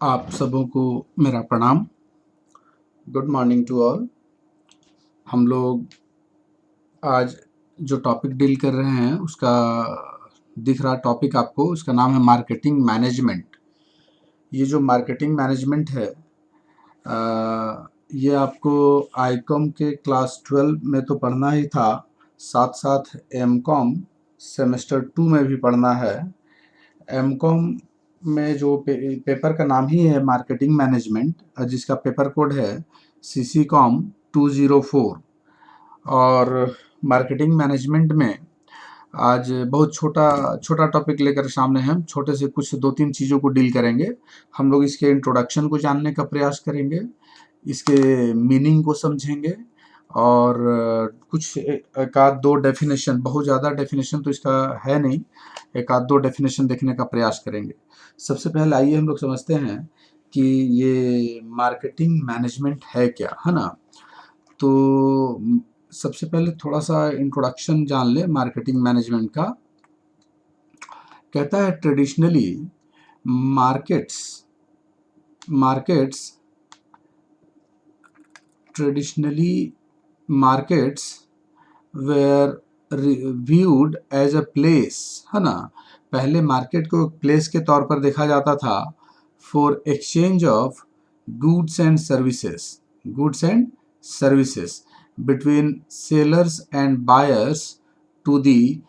आप सबों को मेरा प्रणाम। Good morning to all. हम लोग आज जो टॉपिक डील कर रहे हैं उसका दिख रहा टॉपिक आपको, उसका नाम है मार्केटिंग मैनेजमेंट। ये जो मार्केटिंग मैनेजमेंट है ये आपको आईकॉम के क्लास 12 में तो पढ़ना ही था, साथ साथ एमकॉम सेमेस्टर 2 में भी पढ़ना है। एमकॉम में जो पेपर का नाम ही है मार्केटिंग मैनेजमेंट, जिसका पेपर कोड है सीसी कॉम 204। और मार्केटिंग मैनेजमेंट में आज बहुत छोटा छोटा टॉपिक लेकर सामने हैं। हम छोटे से कुछ 2-3 चीज़ों को डील करेंगे। हम लोग इसके इंट्रोडक्शन को जानने का प्रयास करेंगे, इसके मीनिंग को समझेंगे और कुछ एक आध दो डेफिनेशन, बहुत ज़्यादा डेफिनेशन तो इसका है नहीं, एक आध दो डेफिनेशन देखने का प्रयास करेंगे। सबसे पहले आइए हम लोग समझते हैं कि ये मार्केटिंग मैनेजमेंट है क्या, है ना। तो सबसे पहले थोड़ा सा इंट्रोडक्शन जान ले मार्केटिंग मैनेजमेंट का। कहता है traditionally markets markets traditionally markets were viewed as a place, है ना। पहले मार्केट को प्लेस के तौर पर देखा जाता था for exchange of goods and services between sellers and buyers to the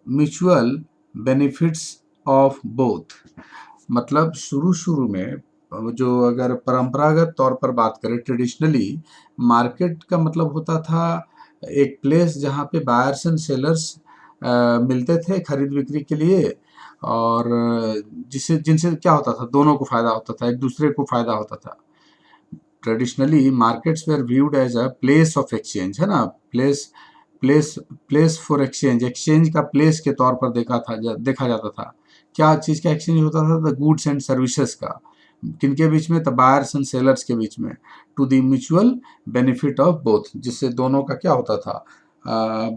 mutual benefits of both. मतलब शुरू में जो अगर परंपरागत तौर पर बात करें, ट्रेडिशनली मार्केट का मतलब होता था एक प्लेस जहाँ पे बायर्स एंड सेलर्स मिलते थे खरीद बिक्री के लिए, और जिससे जिनसे क्या होता था, दोनों को फायदा होता था, एक दूसरे को फायदा होता था। Traditionally markets were viewed as a place of exchange, है ना। Place place place for exchange, exchange का प्लेस के तौर पर देखा जाता था। क्या चीज़ का एक्सचेंज होता था? द गुड्स एंड सर्विसेज का। किनके बीच में? द बायर्स एंड सेलर्स के बीच में। To the mutual benefit of both, जिससे दोनों का क्या होता था?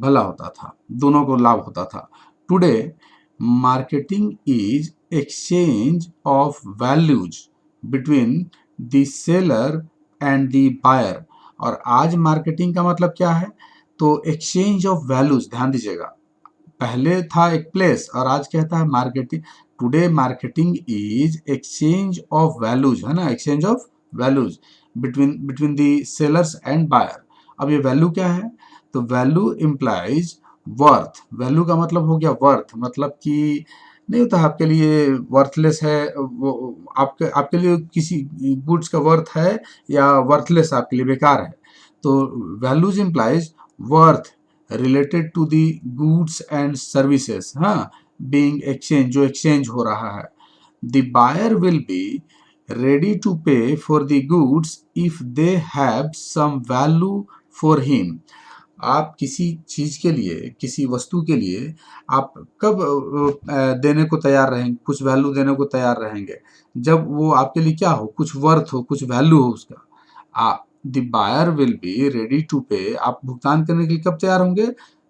भला होता था, दोनों को लाभ होता था। Today marketing is exchange of values between the seller and the buyer. और आज मार्केटिंग का मतलब क्या है? तो एक्सचेंज ऑफ वैल्यूज। ध्यान दीजिएगा, पहले था एक प्लेस और आज कहता है marketing. Today marketing is exchange of values, है ना, exchange of values between between the sellers and buyer. अब ये वैल्यू क्या है? तो वैल्यू इम्प्लाइज वर्थ। वैल्यू का मतलब हो गया वर्थ, मतलब कि नहीं होता आपके लिए वर्थलेस है वो, आपके आपके लिए किसी गुड्स का वर्थ है या वर्थलेस आपके लिए बेकार है। तो values implies worth related to the goods and services, हाँ, बीइंग एक्सचेंज, जो एक्सचेंज हो रहा है। The buyer will be ready to pay for the goods if they have some value for him। आप किसी चीज के लिए, किसी वस्तु के लिए आप कब देने को तैयार रहेंगे, कुछ वैल्यू देने को तैयार रहेंगे? जब वो आपके लिए क्या हो, कुछ वर्थ हो, कुछ वैल्यू हो उसका। The buyer will be ready to pay, आप भुगतान करने के लिए कब तैयार होंगे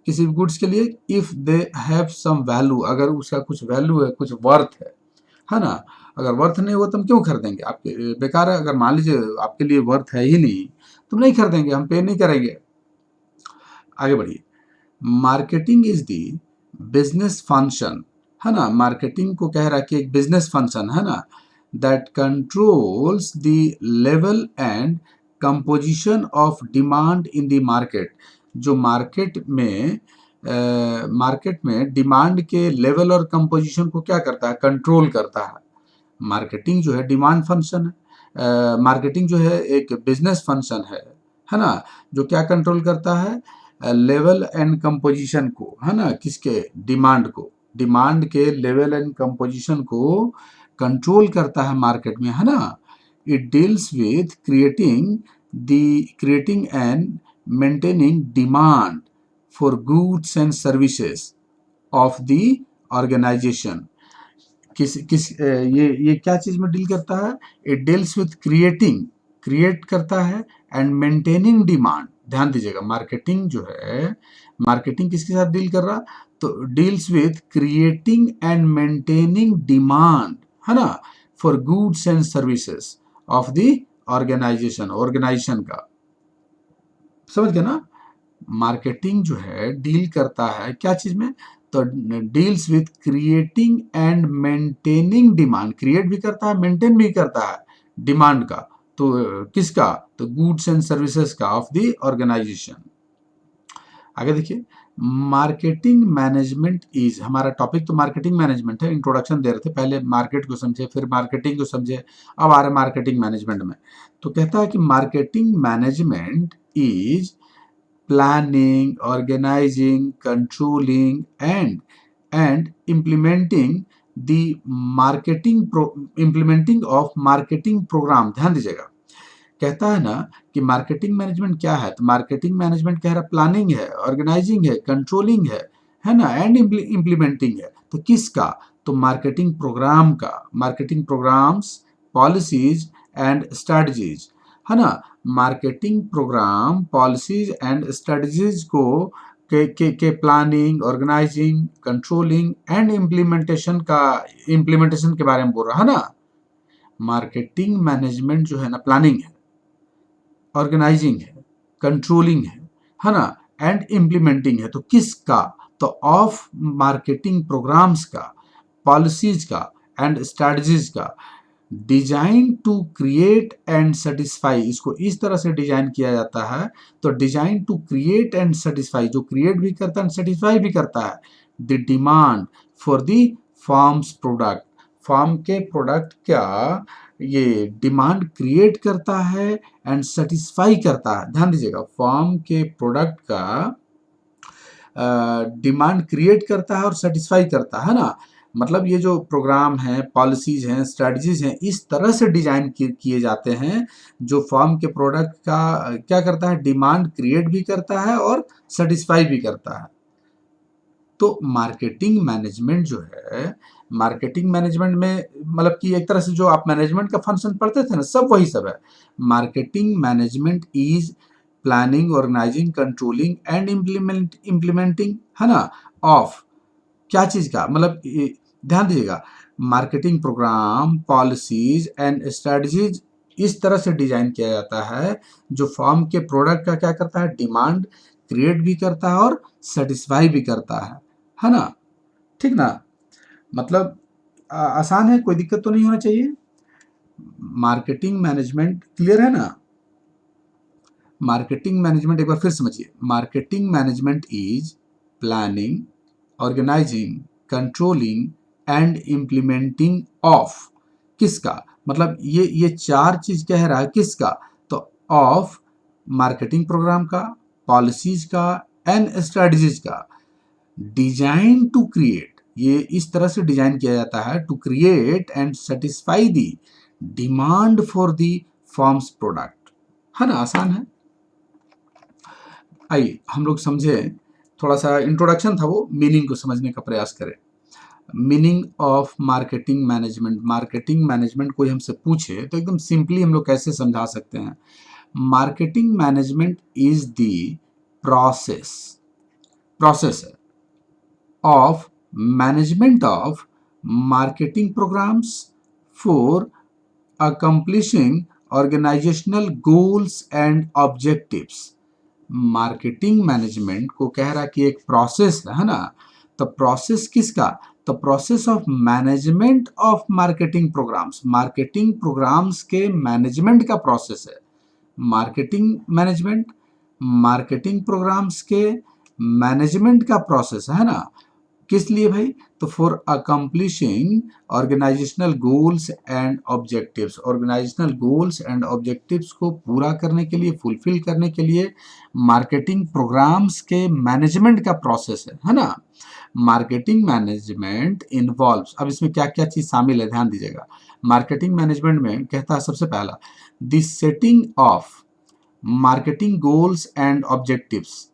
किसी गुड्स के लिए? If they have some value, अगर उसका कुछ वैल्यू है, कुछ वर्थ है ना। अगर वर्थ नहीं हुआ तो हम क्यों खरीदेंगे? आपके बेकार है। अगर मान लीजिए आपके लिए वर्थ है ही नहीं, तो नहीं खरीदेंगे, हम पे नहीं करेंगे। आगे बढ़िए। Marketing is the business function, है ना। मार्केटिंग को कह रहा है कि एक बिजनेस फंक्शन है ना, that controls the level and composition of demand in the market. जो मार्केट में डिमांड के लेवल और कंपोजिशन को क्या करता है? कंट्रोल करता है। मार्केटिंग जो है डिमांड फंक्शन है, मार्केटिंग जो है एक बिजनेस फंक्शन है ना, जो क्या कंट्रोल करता है? लेवल एंड कंपोजिशन को, है ना। किसके? डिमांड को, डिमांड के लेवल एंड कंपोजिशन को कंट्रोल करता है मार्केट में, है ना। It deals with creating and maintaining demand for goods and services of the organisation. ये क्या चीज में डील करता है? इट डील्स विथ क्रिएट करता है एंड मेंटेनिंग डिमांड। ध्यान दीजिएगा, मार्केटिंग जो है, मार्केटिंग किसके साथ डील कर रहा? तो deals with creating and maintaining demand, है ना, for goods and services of the organisation का। समझ गए ना? मार्केटिंग जो है डील करता है क्या चीज में? तो deals with creating and maintaining demand, create भी करता है, मेंटेन भी करता है डिमांड का। तो किसका? तो गुड्स एंड सर्विसेज का ऑफ द ऑर्गेनाइजेशन। आगे देखिए, मार्केटिंग मैनेजमेंट इज, हमारा टॉपिक तो मार्केटिंग मैनेजमेंट है, इंट्रोडक्शन दे रहे थे, पहले मार्केट को समझे, फिर मार्केटिंग को समझे, अब आ रहे मार्केटिंग मैनेजमेंट में। तो कहता है कि marketing management is planning, organizing, controlling, and implementing of marketing program। ध्यान दीजिएगा, कहता है ना कि मार्केटिंग मैनेजमेंट क्या है? तो मार्केटिंग मैनेजमेंट कह रहा प्लानिंग है, ऑर्गेनाइजिंग है, कंट्रोलिंग है ना, एंड इम्प्लीमेंटिंग है। तो किसका? तो मार्केटिंग प्रोग्राम का, marketing programmes, policies and strategies, है ना। Marketing programme, policies and strategies को के planning, organising, controlling and implementation के बारे में बोल रहा है ना। मार्केटिंग मैनेजमेंट जो है ना, प्लानिंग है, ऑर्गेनाइजिंग है, कंट्रोलिंग है ना, एंड इम्प्लीमेंटिंग है। तो किसका? तो ऑफ मार्केटिंग प्रोग्राम्स का, पॉलिसीज का एंड स्ट्रेटजीज का। Design to create and satisfy, इसको इस तरह से डिजाइन किया जाता है। तो design to create and satisfy, जो क्रिएट भी करता है, सेटिस्फाई भी करता है the demand for the forms product, form के प्रोडक्ट का ये डिमांड क्रिएट करता है एंड सेटिस्फाई करता है। ध्यान दीजिएगा, फॉर्म के प्रोडक्ट का डिमांड क्रिएट करता है और सेटिस्फाई करता है ना। मतलब ये जो प्रोग्राम हैं, पॉलिसीज हैं, स्ट्रेटजीज हैं, इस तरह से डिजाइन किए जाते हैं जो फॉर्म के प्रोडक्ट का क्या करता है? डिमांड क्रिएट भी करता है और सेटिस्फाई भी करता है। तो मार्केटिंग मैनेजमेंट जो है, मार्केटिंग मैनेजमेंट में मतलब कि एक तरह से जो आप मैनेजमेंट का फंक्शन पढ़ते थे ना, सब वही सब है। Marketing management is planning, organising, controlling and implementing, है ना, ऑफ क्या चीज का? मतलब ध्यान दीजिएगा, marketing programme, policies and strategies इस तरह से डिजाइन किया जाता है जो फॉर्म के प्रोडक्ट का क्या करता है? डिमांड क्रिएट भी करता है और सेटिस्फाई भी करता है ना। ठीक ना? मतलब आसान है, कोई दिक्कत तो नहीं होना चाहिए। मार्केटिंग मैनेजमेंट क्लियर है ना? मार्केटिंग मैनेजमेंट एक बार फिर समझिए, marketing management is planning, organising, controlling and implementing of, किसका? मतलब ये चार चीज कह रहा है, किसका? तो ऑफ मार्केटिंग प्रोग्राम का, पॉलिसीज का एंड स्ट्रेटजीज का। डिजाइन टू क्रिएट, ये इस तरह से डिजाइन किया जाता है to create and satisfy the demand for the forms product, है ना। आसान है। आइए हम लोग समझे, थोड़ा सा इंट्रोडक्शन था वो, मीनिंग को समझने का प्रयास करें। Meaning of marketing management, marketing management कोई हमसे पूछे तो एकदम सिंपली हम लोग कैसे समझा सकते हैं? Marketing management is the process, process of management of marketing programs for accomplishing organizational goals and objectives। Marketing management को कह रहा कि एक प्रोसेस है ना। तो प्रोसेस किसका? तो process of management of marketing programmes, marketing programmes के मैनेजमेंट का प्रोसेस है मार्केटिंग मैनेजमेंट, मार्केटिंग प्रोग्राम्स के मैनेजमेंट का प्रोसेस है ना। किस लिए भाई? तो for accomplishing organisational goals and objectives, organisational goals and objectives को पूरा करने के लिए, फुलफिल करने के लिए मार्केटिंग प्रोग्राम्स के मैनेजमेंट का प्रोसेस है ना। मार्केटिंग मैनेजमेंट इन्वॉल्व्स, अब इसमें क्या क्या चीज शामिल है ध्यान दीजिएगा। मार्केटिंग मैनेजमेंट में कहता है सबसे पहला the setting of marketing goals and objectives.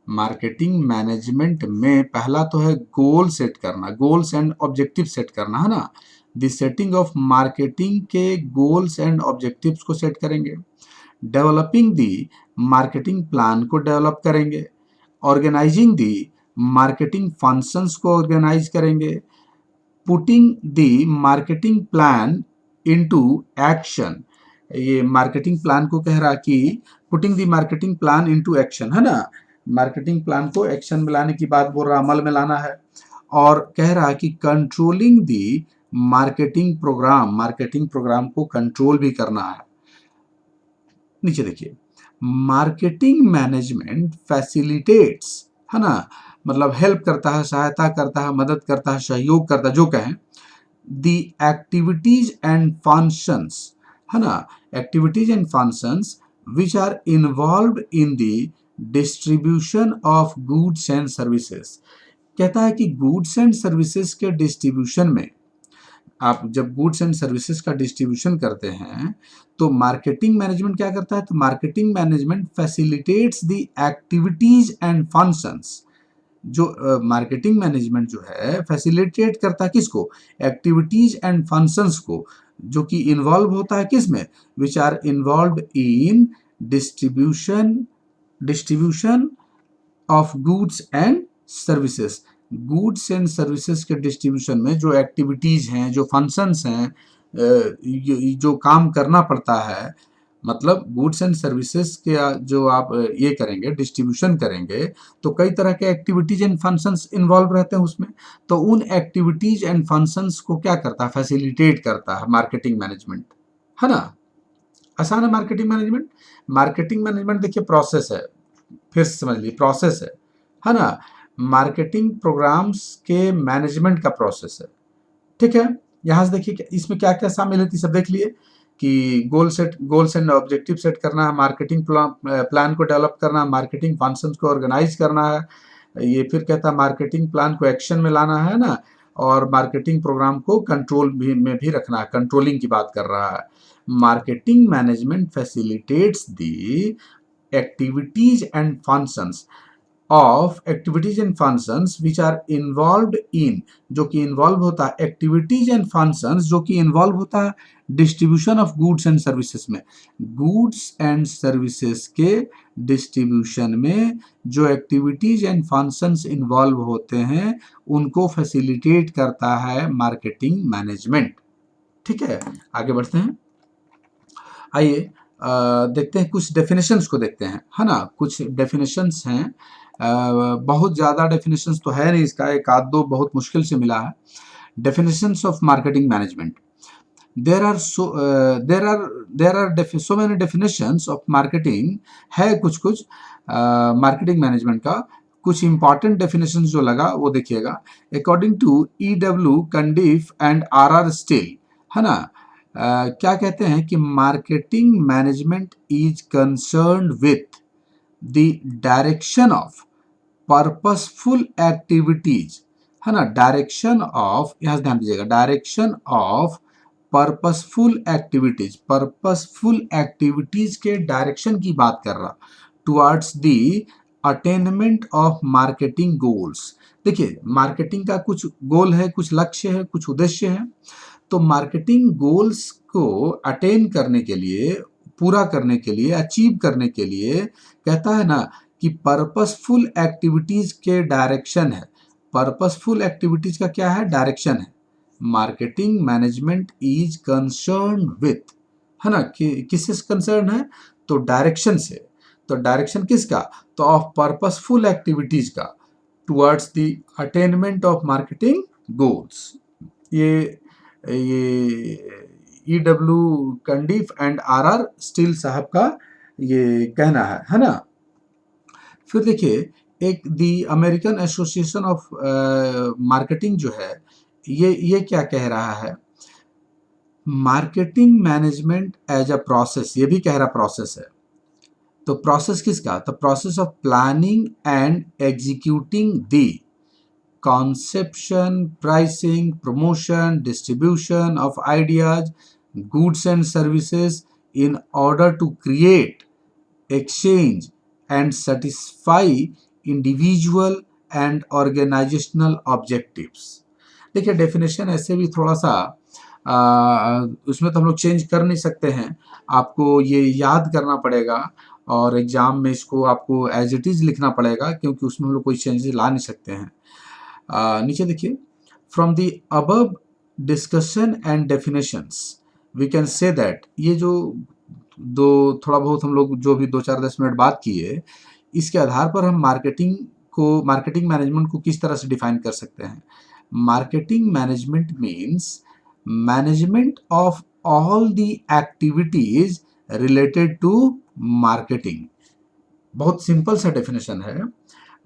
Marketing management में पहला तो है गोल सेट करना, गोल्स एंड ऑब्जेक्टिव सेट करना, है ना। द सेटिंग ऑफ मार्केटिंग के गोल्स एंड ऑब्जेक्टिव्स को सेट करेंगे। डेवलपिंग दी मार्केटिंग प्लान को डेवलप करेंगे। ऑर्गेनाइजिंग दी मार्केटिंग फंक्शंस को ऑर्गेनाइज करेंगे। पुटिंग दी मार्केटिंग प्लान इनटू एक्शन। ये मार्केटिंग प्लान को कह रहा कि putting the marketing plan into action, है ना, मार्केटिंग प्लान को एक्शन में लाने की बात बोल रहा, अमल में लाना है। और कह रहा है कि कंट्रोलिंग दी मार्केटिंग प्रोग्राम को कंट्रोल भी करना है। नीचे देखिए, मार्केटिंग मैनेजमेंट फैसिलिटेट्स, है ना, मतलब हेल्प करता है, सहायता करता है, मदद करता है, सहयोग करता है, जो कहें, द एक्टिविटीज एंड फंक्शंस, है ना, activities and functions which are involve in the distribution of goods and services. कहता है कि गुड्स एंड सर्विसेज के डिस्ट्रीब्यूशन में, आप जब गुड्स एंड सर्विसेज का डिस्ट्रीब्यूशन करते हैं तो मार्केटिंग मैनेजमेंट क्या करता है, तो marketing management facilitates the activities and functions. जो मार्केटिंग मैनेजमेंट जो है फैसिलिटेट करता है किसको, एक्टिविटीज एंड फंक्शंस को, जो कि इन्वॉल्व होता है किसमें, which are involve in distribution of goods and services. Goods and services के डिस्ट्रीब्यूशन में जो एक्टिविटीज हैं, जो फंक्शंस हैं, जो काम करना पड़ता है, मतलब गुड्स एंड सर्विसेज के जो आप ये करेंगे, डिस्ट्रीब्यूशन करेंगे, तो कई तरह के एक्टिविटीज एंड फंक्शंस इन्वॉल्व रहते हैं उसमें। तो उन एक्टिविटीज एंड फंक्शंस को क्या करता है, फैसिलिटेट करता है मार्केटिंग मैनेजमेंट, है ना। आसान है मार्केटिंग मैनेजमेंट। मार्केटिंग मैनेजमेंट देखिए प्रोसेस है, फिर से समझ लीजिए प्रोसेस है ना, मार्केटिंग प्रोग्राम्स के मैनेजमेंट का प्रोसेस है, ठीक है। यहाँ से देखिए इसमें क्या क्या शामिल है, सब देख लिए कि गोल्स एंड ऑब्जेक्टिव सेट करना है, मार्केटिंग प्लान को डेवलप करना है, मार्केटिंग फंक्शंस को ऑर्गेनाइज करना है, ये फिर कहता है मार्केटिंग प्लान को एक्शन में लाना है ना, और मार्केटिंग प्रोग्राम को कंट्रोल में भी रखना है, कंट्रोलिंग की बात कर रहा है। Marketing management facilitates the activities and functions of activities and functions which are involve in, जो कि इन्वॉल्व होता है, एक्टिविटीज एंड फंक्शंस जो कि इन्वॉल्व होता है distribution of goods and services में। गुड्स एंड सर्विसेज के डिस्ट्रीब्यूशन में जो एक्टिविटीज एंड फंक्शंस इन्वॉल्व होते हैं उनको फैसिलिटेट करता है मार्केटिंग मैनेजमेंट, ठीक है। आगे बढ़ते हैं, आइए देखते हैं कुछ डेफिनेशंस को देखते हैं, है ना। कुछ डेफिनेशंस हैं, बहुत ज़्यादा डेफिनेशंस तो है नहीं, इसका एक आध दो बहुत मुश्किल से मिला है। Definitions of marketing management, there are so many definitions of marketing है, कुछ कुछ मार्केटिंग मैनेजमेंट का कुछ इंपॉर्टेंट डेफिनेशन जो लगा वो देखिएगा। According to EW Cundiff and RR Still, है ना, क्या कहते हैं कि marketing management is concerned with the direction of purposeful activities, है ना, डायरेक्शन ऑफ, यहां से ध्यान दीजिएगा, direction of purposeful activities, purposeful activities के डायरेक्शन की बात कर रहा, towards the attainment of marketing goals. देखिए मार्केटिंग का कुछ गोल है, कुछ लक्ष्य है, कुछ उद्देश्य है, तो मार्केटिंग गोल्स को अटेन करने के लिए, पूरा करने के लिए, अचीव करने के लिए कहता है ना कि पर्पसफुल एक्टिविटीज के डायरेक्शन है। पर्पसफुल एक्टिविटीज का क्या है, डायरेक्शन है। Marketing management is concern with, है ना, किससे कंसर्न है, तो डायरेक्शन से। तो डायरेक्शन किसका, तो ऑफ पर्पसफुल एक्टिविटीज का, towards the attainment of marketing goals. ये EW Cundiff and RR Still साहब का ये कहना है ना। फिर देखिए एक the American Association of Marketing जो है, ये क्या कह रहा है, marketing management as a process, ये भी कह रहा प्रोसेस है। तो प्रोसेस किसका, तो process of planning and executing the conception, pricing, promotion, distribution of ideas, goods and services in order to create, exchange and satisfy individual and organizational objectives। देखिए definition ऐसे भी थोड़ा सा उसमें तो हम लोग चेंज कर नहीं सकते हैं, आपको ये याद करना पड़ेगा और एग्जाम में इसको आपको एज इट इज लिखना पड़ेगा, क्योंकि उसमें हम लोग कोई चेंजेस ला नहीं सकते हैं। नीचे देखिए, from the above discussion and definitions we can say that, ये जो दो थोड़ा बहुत हम लोग जो भी 2-4-10 मिनट बात किए, इसके आधार पर हम मार्केटिंग मैनेजमेंट को किस तरह से डिफाइन कर सकते हैं। Marketing management means management of all the activities related to marketing. बहुत सिंपल सा डेफिनेशन है।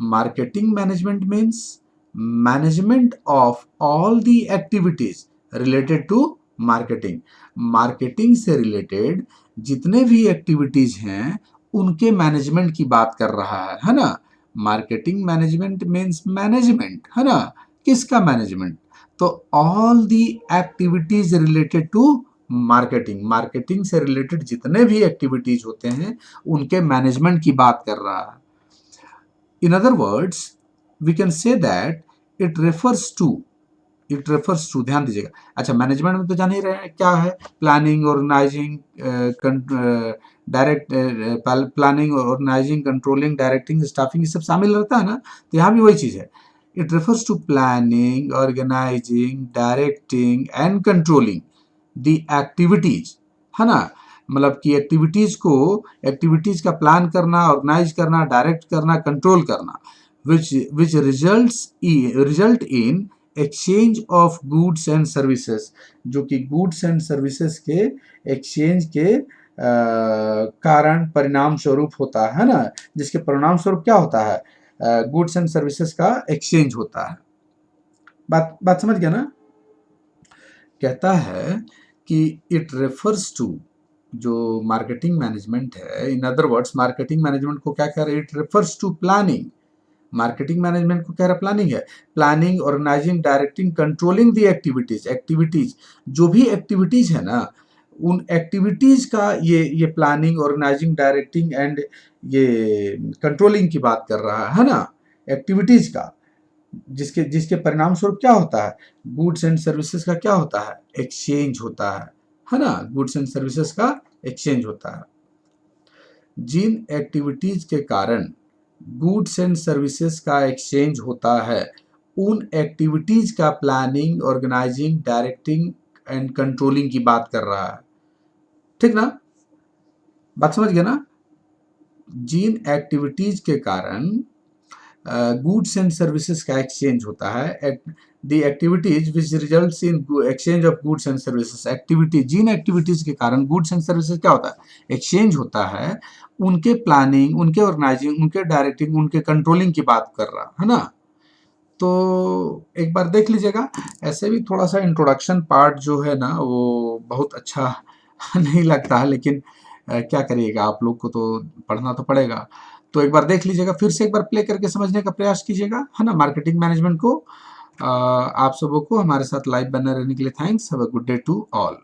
Marketing management means management of all the activities related to marketing. Marketing से रिलेटेड जितने भी एक्टिविटीज हैं उनके मैनेजमेंट की बात कर रहा है ना। मार्केटिंग मैनेजमेंट मीन्स मैनेजमेंट, है ना, किसका मैनेजमेंट, तो all the activities related to marketing. Marketing से रिलेटेड जितने भी एक्टिविटीज होते हैं उनके मैनेजमेंट की बात कर रहा है। In other words we can say that it refers to, ध्यान दीजिएगा। अच्छा, मैनेजमेंट में तो जान ही रहे हैं क्या है, planning, organising, planning, organising, controlling, directing, staffing, ये सब शामिल रहता है ना। तो यहाँ भी वही चीज़ है। It refers to planning, organising, directing and controlling the activities, है ना। मतलब कि एक्टिविटीज का प्लान करना, ऑर्गेनाइज करना, डायरेक्ट करना, कंट्रोल करना, which result in exchange of goods and services, जो कि गुड्स एंड सर्विसेज के एक्सचेंज के कारण परिणाम स्वरूप होता है ना। जिसके परिणाम स्वरूप क्या होता है, गुड्स एंड सर्विसेज का एक्सचेंज होता है। बात समझ गया ना। कहता है कि इट रेफर्स टू, जो मार्केटिंग मैनेजमेंट है, in other words marketing management को क्या कह रहे हैं, it refers to planning. Marketing management को कह रहा प्लानिंग है। Planning, organising, directing, controlling the activities जो भी एक्टिविटीज है ना, उन एक्टिविटीज का ये प्लानिंग, ऑर्गेनाइजिंग, डायरेक्टिंग एंड ये कंट्रोलिंग की बात कर रहा है ना। एक्टिविटीज का जिसके परिणाम स्वरूप क्या होता है, गुड्स एंड सर्विसेज का क्या होता है, एक्सचेंज होता है ना। गुड्स एंड सर्विसेज का एक्सचेंज होता है। जिन एक्टिविटीज के कारण गुड्स एंड सर्विसेज का एक्सचेंज होता है, उन एक्टिविटीज का planning, organising, directing and controlling की बात कर रहा है। ठीक ना, बात समझ गया ना। जिन एक्टिविटीज के कारण गुड्स एंड सर्विसेज का एक्सचेंज होता है, the activities which results in exchange of goods and services, जिन एक्टिविटीज के कारण गुड्स एंड सर्विसेज क्या होता है, एक्सचेंज होता है, उनके प्लानिंग, उनके ऑर्गेनाइजिंग, उनके डायरेक्टिंग, उनके कंट्रोलिंग की बात कर रहा है ना। तो एक बार देख लीजिएगा। ऐसे भी थोड़ा सा इंट्रोडक्शन पार्ट जो है ना वो बहुत अच्छा नहीं लगता है, लेकिन क्या करिएगा, आप लोग को तो पढ़ना तो पड़ेगा। तो एक बार देख लीजिएगा, फिर से एक बार प्ले करके समझने का प्रयास कीजिएगा, है ना, मार्केटिंग मैनेजमेंट को। आप सबों को हमारे साथ लाइव बने रहने के लिए thanks. Have a good day to all.